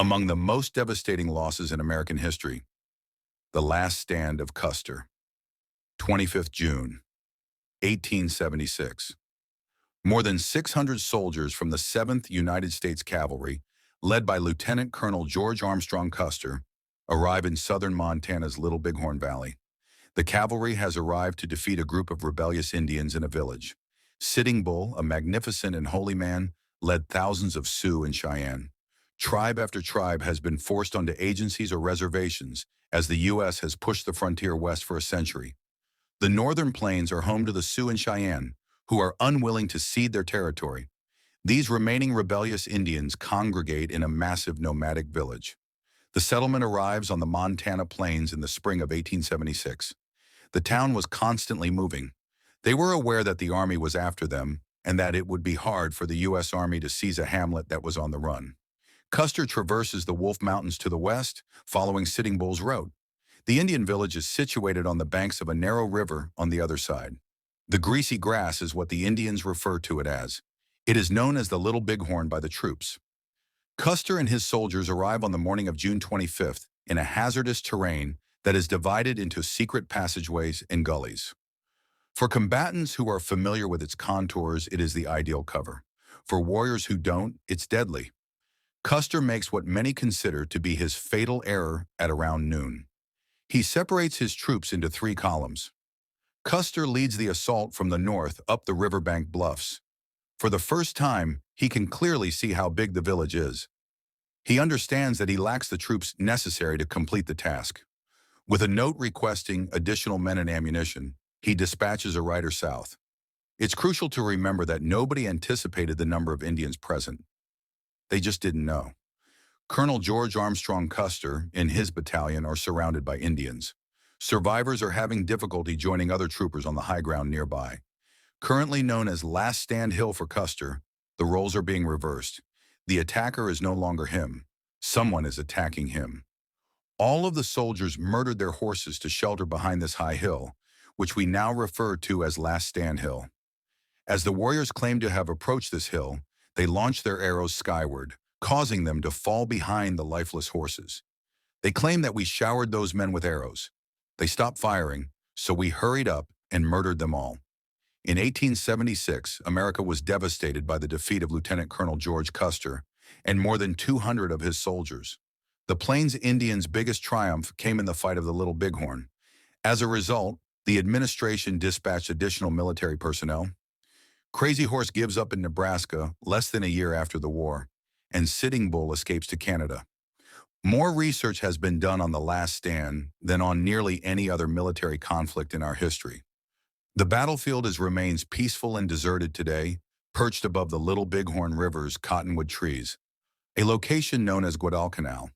Among the most devastating losses in American history, the Last Stand of Custer, 25th June, 1876. More than 600 soldiers from the 7th United States Cavalry, led by Lieutenant Colonel George Armstrong Custer, arrive in southern Montana's Little Bighorn Valley. The cavalry has arrived to defeat a group of rebellious Indians in a village. Sitting Bull, a magnificent and holy man, led thousands of Sioux and Cheyenne. Tribe after tribe has been forced onto agencies or reservations as the U.S. has pushed the frontier west for a century. The northern plains are home to the Sioux and Cheyenne, who are unwilling to cede their territory. These remaining rebellious Indians congregate in a massive nomadic village. The settlement arrives on the Montana plains in the spring of 1876. The town was constantly moving. They were aware that the army was after them and that it would be hard for the U.S. Army to seize a hamlet that was on the run. Custer traverses the Wolf Mountains to the west, following Sitting Bull's road. The Indian village is situated on the banks of a narrow river on the other side. The greasy grass is what the Indians refer to it as. It is known as the Little Bighorn by the troops. Custer and his soldiers arrive on the morning of June 25th in a hazardous terrain that is divided into secret passageways and gullies. For combatants who are familiar with its contours, it is the ideal cover. For warriors who don't, it's deadly. Custer makes what many consider to be his fatal error at around noon. He separates his troops into 3 columns. Custer leads the assault from the north up the riverbank bluffs. For the first time, he can clearly see how big the village is. He understands that he lacks the troops necessary to complete the task. With a note requesting additional men and ammunition, he dispatches a rider south. It's crucial to remember that nobody anticipated the number of Indians present. They just didn't know. Colonel George Armstrong Custer and his battalion are surrounded by Indians. Survivors are having difficulty joining other troopers on the high ground nearby. Currently known as Last Stand Hill for Custer, the roles are being reversed. The attacker is no longer him. Someone is attacking him. All of the soldiers murdered their horses to shelter behind this high hill, which we now refer to as Last Stand Hill. As the warriors claim to have approached this hill, they launch their arrows skyward, causing them to fall behind the lifeless horses. They claim that we showered those men with arrows. They stopped firing, so we hurried up and murdered them all. In 1876, America was devastated by the defeat of Lieutenant Colonel George Custer and more than 200 of his soldiers. The Plains Indians' biggest triumph came in the fight of the Little Bighorn. As a result, the administration dispatched additional military personnel. Crazy Horse gives up in Nebraska less than a year after the war, and Sitting Bull escapes to Canada. More research has been done on the Last Stand than on nearly any other military conflict in our history. The battlefield remains peaceful and deserted today, perched above the Little Bighorn River's cottonwood trees, a location known as Guadalcanal.